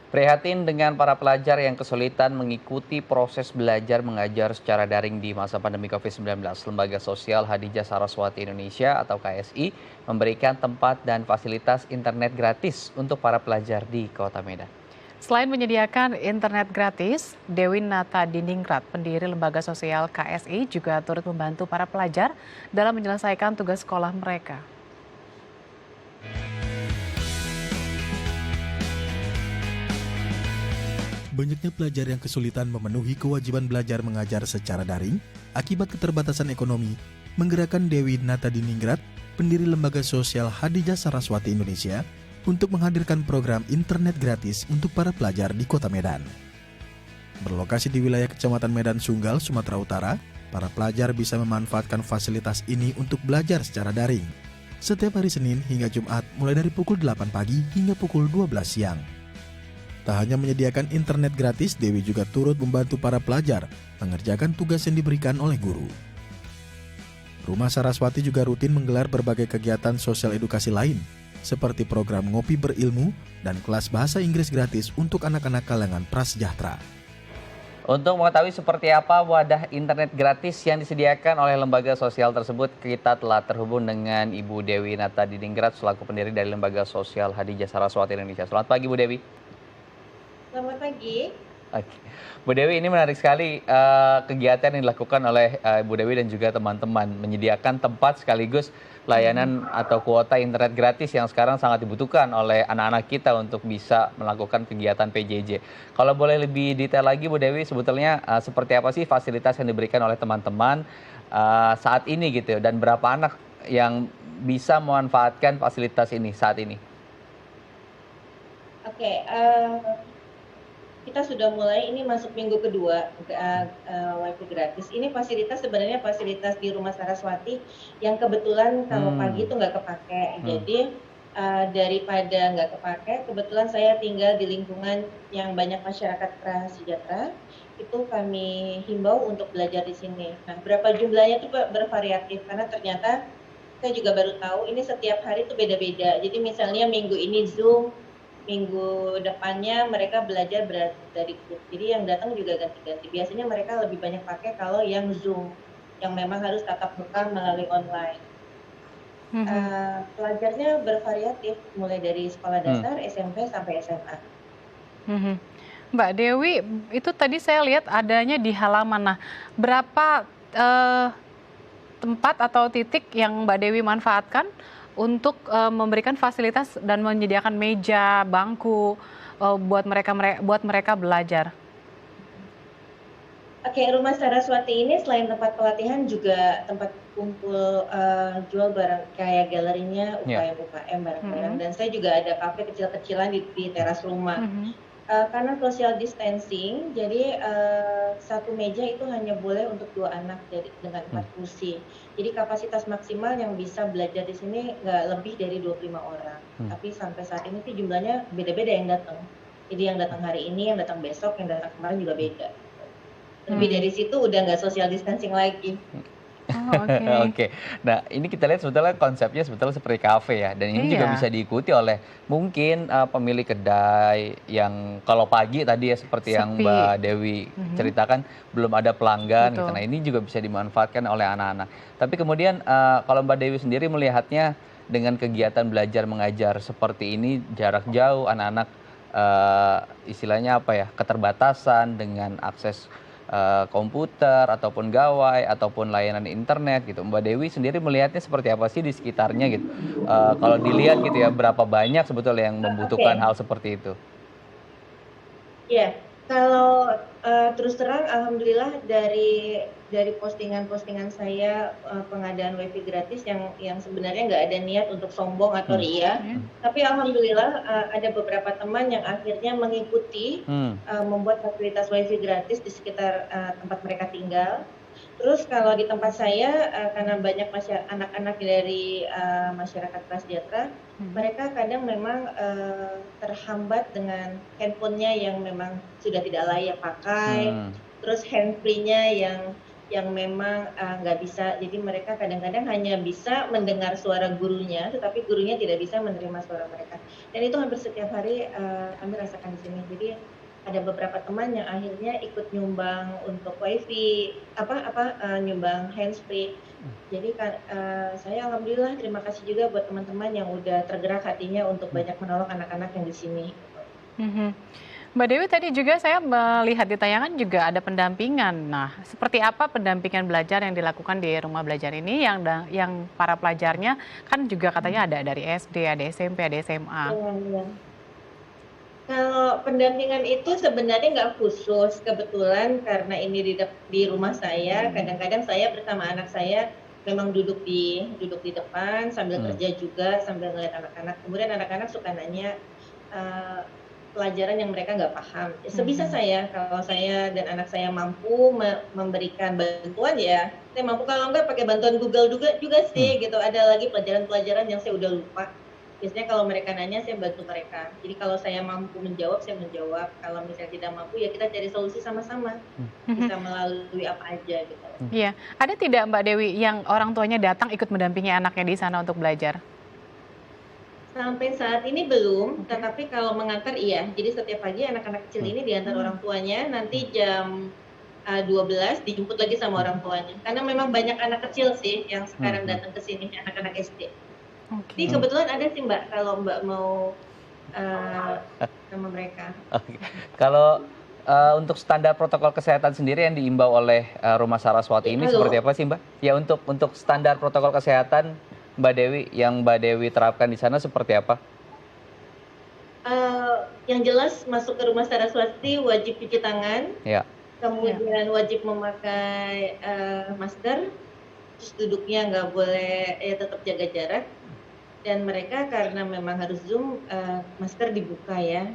Prihatin dengan para pelajar yang kesulitan mengikuti proses belajar mengajar secara daring di masa pandemi COVID-19, Lembaga Sosial Hadijah Saraswati Indonesia atau KSI memberikan tempat dan fasilitas internet gratis untuk para pelajar di Kota Medan. Selain menyediakan internet gratis, Dewi Nata Diningrat, pendiri Lembaga Sosial KSI, juga turut membantu para pelajar dalam menyelesaikan tugas sekolah mereka. Banyaknya pelajar yang kesulitan memenuhi kewajiban belajar mengajar secara daring akibat keterbatasan ekonomi menggerakkan Dewi Nata Diningrat, pendiri Lembaga Sosial Hadijah Saraswati Indonesia, untuk menghadirkan program internet gratis untuk para pelajar di Kota Medan. Berlokasi di wilayah Kecamatan Medan Sunggal, Sumatera Utara, para pelajar bisa memanfaatkan fasilitas ini untuk belajar secara daring setiap hari Senin hingga Jumat mulai dari pukul 8 pagi hingga pukul 12 siang. Tak hanya menyediakan internet gratis, Dewi juga turut membantu para pelajar mengerjakan tugas yang diberikan oleh guru. Rumah Saraswati juga rutin menggelar berbagai kegiatan sosial edukasi lain, seperti program ngopi berilmu dan kelas bahasa Inggris gratis untuk anak-anak kalangan prasejahtera. Untuk mengetahui seperti apa wadah internet gratis yang disediakan oleh lembaga sosial tersebut, kita telah terhubung dengan Ibu Dewi Nata Diningrat selaku pendiri dari Lembaga Sosial Hadijah Saraswati Indonesia. Selamat pagi Bu Dewi. Selamat pagi. Oke. Bu Dewi, ini menarik sekali kegiatan yang dilakukan oleh Bu Dewi dan juga teman-teman menyediakan tempat sekaligus layanan atau kuota internet gratis yang sekarang sangat dibutuhkan oleh anak-anak kita untuk bisa melakukan kegiatan PJJ. Kalau boleh lebih detail lagi Bu Dewi, sebetulnya seperti apa sih fasilitas yang diberikan oleh teman-teman saat ini gitu dan berapa anak yang bisa memanfaatkan fasilitas ini saat ini? Oke, kita sudah mulai, ini masuk minggu kedua WiFi gratis. Ini fasilitas sebenarnya fasilitas di Rumah Saraswati yang kebetulan kalau pagi itu nggak kepake. Jadi daripada nggak kepake, kebetulan saya tinggal di lingkungan yang banyak masyarakat prasejahtera, itu kami himbau untuk belajar di sini. Nah, berapa jumlahnya itu bervariatif karena ternyata saya juga baru tahu ini setiap hari itu beda-beda. Jadi misalnya minggu ini Zoom, minggu depannya mereka belajar dari grup. Jadi yang datang juga ganti-ganti. Biasanya mereka lebih banyak pakai kalau yang Zoom, yang memang harus tatap muka melalui online. Pelajarnya bervariatif, mulai dari sekolah dasar, SMP, sampai SMA. Mbak Dewi, itu tadi saya lihat adanya di halaman. Nah, berapa tempat atau titik yang Mbak Dewi manfaatkan untuk memberikan fasilitas dan menyediakan meja, bangku buat mereka belajar? Oke, Rumah Saraswati ini selain tempat pelatihan juga tempat kumpul jual barang kayak galerinya UKM-UKM barang-barang. Dan saya juga ada kafe kecil-kecilan di teras rumah. Karena social distancing, jadi satu meja itu hanya boleh untuk 2 anak dengan 4 kursi. Jadi kapasitas maksimal yang bisa belajar di sini nggak lebih dari 25 orang. Tapi sampai saat ini sih jumlahnya beda-beda yang datang. Jadi yang datang hari ini, yang datang besok, yang datang kemarin juga beda. Lebih dari situ udah nggak social distancing lagi. Oke. Nah, ini kita lihat sebetulnya konsepnya sebetulnya seperti kafe ya, dan ini juga bisa diikuti oleh mungkin pemilik kedai yang kalau pagi tadi ya seperti yang Mbak Dewi ceritakan belum ada pelanggan gitu. Nah, ini juga bisa dimanfaatkan oleh anak-anak. Tapi kemudian kalau Mbak Dewi sendiri melihatnya dengan kegiatan belajar mengajar seperti ini jarak jauh anak-anak istilahnya apa ya, keterbatasan dengan akses komputer ataupun gawai ataupun layanan internet gitu. Mbak Dewi sendiri melihatnya seperti apa sih di sekitarnya gitu? Kalau dilihat gitu ya berapa banyak sebetulnya yang membutuhkan hal seperti itu? Ya, kalau terus terang alhamdulillah dari postingan-postingan saya pengadaan WiFi gratis yang sebenarnya nggak ada niat untuk sombong atau ria, tapi alhamdulillah ada beberapa teman yang akhirnya mengikuti membuat fasilitas WiFi gratis di sekitar tempat mereka tinggal. Terus kalau di tempat saya karena banyak anak-anak dari masyarakat prasejahtera, mereka kadang memang terhambat dengan handphonenya yang memang sudah tidak layak pakai, terus handsfree-nya yang yang memang nggak bisa, jadi mereka kadang-kadang hanya bisa mendengar suara gurunya, tetapi gurunya tidak bisa menerima suara mereka. Dan itu hampir setiap hari kami rasakan di sini. Jadi ada beberapa teman yang akhirnya ikut nyumbang untuk wifi, nyumbang handsfree. Jadi saya alhamdulillah terima kasih juga buat teman-teman yang udah tergerak hatinya untuk banyak menolong anak-anak yang di sini. Mhm. Mbak Dewi, tadi juga saya melihat di tayangan juga ada pendampingan. Nah, seperti apa pendampingan belajar yang dilakukan di rumah belajar ini yang para pelajarnya kan juga katanya ada dari SD, ada SMP, ada SMA. Iya, iya. Kalau pendampingan itu sebenarnya nggak khusus, kebetulan karena ini di rumah saya, kadang-kadang saya bersama anak saya memang duduk di depan sambil kerja juga, sambil ngeliat anak-anak. Kemudian anak-anak suka nanya pelajaran yang mereka nggak paham. Sebisa saya, kalau saya dan anak saya mampu memberikan bantuan ya, saya mampu, kalau nggak pakai bantuan Google juga sih gitu. Ada lagi pelajaran-pelajaran yang saya udah lupa. Biasanya kalau mereka nanya, saya bantu mereka. Jadi kalau saya mampu menjawab, saya menjawab. Kalau misalnya tidak mampu, ya kita cari solusi sama-sama. Bisa melalui apa aja gitu. Iya, ada tidak Mbak Dewi yang orang tuanya datang ikut mendampingi anaknya di sana untuk belajar? Sampai saat ini belum, tetapi kalau mengantar iya. Jadi setiap pagi anak-anak kecil ini diantar orang tuanya, nanti jam 12 dijemput lagi sama orang tuanya. Karena memang banyak anak kecil sih yang sekarang datang ke sini, anak-anak SD. Jadi kebetulan ada sih Mbak, kalau Mbak mau sama mereka. Kalau untuk standar protokol kesehatan sendiri yang diimbau oleh Rumah Saraswati ini seperti apa sih Mbak? Ya untuk standar protokol kesehatan Mbak Dewi yang Mbak Dewi terapkan di sana seperti apa? Yang jelas masuk ke Rumah Saraswati wajib cuci tangan, Ya. kemudian wajib memakai masker, terus duduknya nggak boleh, tetap jaga jarak. Dan mereka karena memang harus Zoom, masker dibuka ya.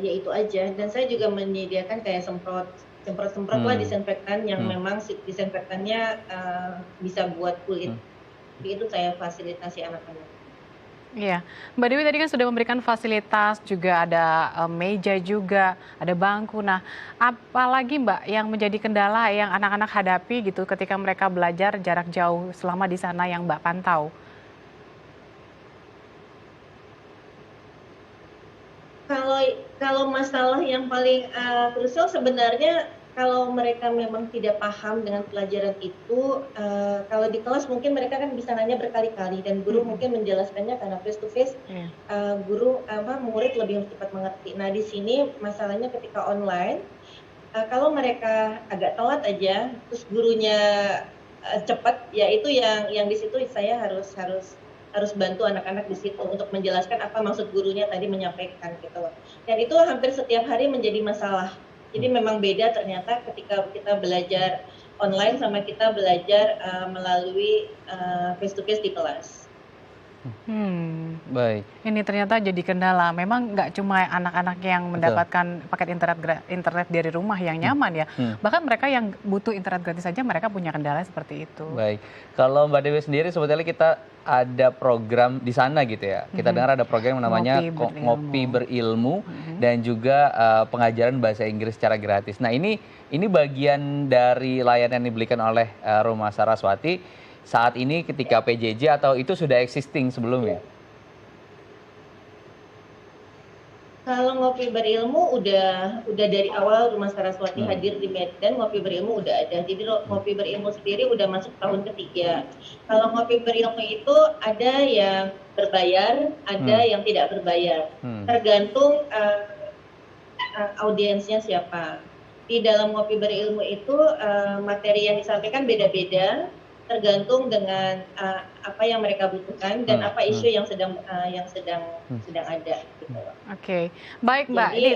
Ya itu aja. Dan saya juga menyediakan kayak semprot lah disinfektan yang memang disinfektannya bisa buat kulit. Jadi itu saya fasilitasi anak-anak. Iya, Mbak Dewi tadi kan sudah memberikan fasilitas, juga ada meja juga, ada bangku. Nah, apalagi Mbak yang menjadi kendala yang anak-anak hadapi gitu ketika mereka belajar jarak jauh selama di sana yang Mbak pantau? Kalau masalah yang paling krusial sebenarnya kalau mereka memang tidak paham dengan pelajaran itu, kalau di kelas mungkin mereka kan bisa nanya berkali-kali dan guru mungkin menjelaskannya karena face to face, murid lebih cepat mengerti. Nah di sini masalahnya ketika online, kalau mereka agak telat aja, terus gurunya cepat, ya itu yang di situ saya harus bantu anak-anak di situ untuk menjelaskan apa maksud gurunya tadi menyampaikan gitu loh. Dan itu hampir setiap hari menjadi masalah. Jadi memang beda ternyata ketika kita belajar online sama kita belajar melalui face to face di kelas. Baik. Ini ternyata jadi kendala. Memang nggak cuma anak-anak yang mendapatkan paket internet dari rumah yang nyaman ya. Bahkan mereka yang butuh internet gratis saja mereka punya kendala seperti itu. Baik. Kalau Mbak Dewi sendiri sebetulnya kita ada program di sana gitu ya. Kita dengar ada program yang namanya Ngopi Berilmu dan juga pengajaran bahasa Inggris secara gratis. Nah, ini bagian dari layanan yang diberikan oleh Rumah Saraswati saat ini ketika PJJ atau itu sudah existing sebelumnya? Kalau Ngopi Berilmu udah dari awal Rumah Saraswati hadir di Medan, Ngopi Berilmu udah ada. Jadi Ngopi Berilmu sendiri udah masuk tahun ketiga. Kalau Ngopi Berilmu itu ada yang berbayar, ada yang tidak berbayar. Tergantung audiensnya siapa. Di dalam Ngopi Berilmu itu materi yang disampaikan beda-beda, tergantung dengan apa yang mereka butuhkan dan apa isu yang sedang ada. Gitu. Oke, baik Mbak. Jadi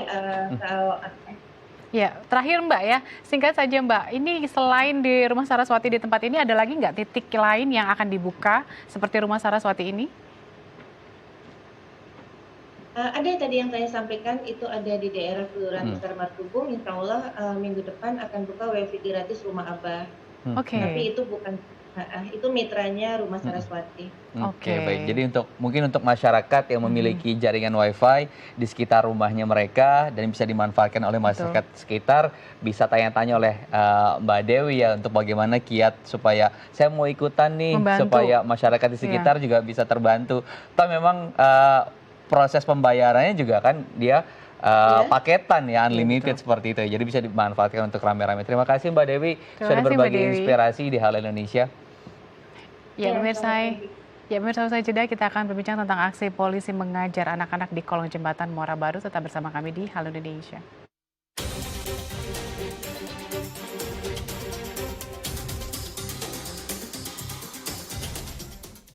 ya terakhir Mbak ya, singkat saja Mbak. Ini selain di Rumah Saraswati di tempat ini ada lagi nggak titik lain yang akan dibuka seperti Rumah Saraswati ini? Ada tadi yang saya sampaikan itu ada di daerah Kelurahan Besar Martubung. Insya Allah minggu depan akan buka wifi gratis Rumah Abah. Tapi itu bukan Itu mitranya Rumah Mhm. Saraswati. Oke, Oke. baik. Jadi mungkin untuk masyarakat yang memiliki jaringan WiFi di sekitar rumahnya mereka dan bisa dimanfaatkan oleh Betul. masyarakat sekitar, bisa tanya-tanya oleh Mbak Dewi ya untuk bagaimana kiat supaya saya mau ikutan nih, Membantu. supaya masyarakat di Iya. sekitar juga bisa terbantu. Toh memang proses pembayarannya juga kan dia Ya. paketan ya, Iya, unlimited betul. seperti itu ya. Jadi bisa dimanfaatkan untuk rame-rame. Terima kasih Mbak Dewi Terima sudah kasih Mbak berbagi Dewi. inspirasi di Halo Indonesia. Ya Iya, pemirsa, selamat pagi. ya pemirsa usai jeda kita akan berbincang tentang aksi polisi mengajar anak-anak di kolong jembatan Muara Baru. Tetap bersama kami di Halo Indonesia.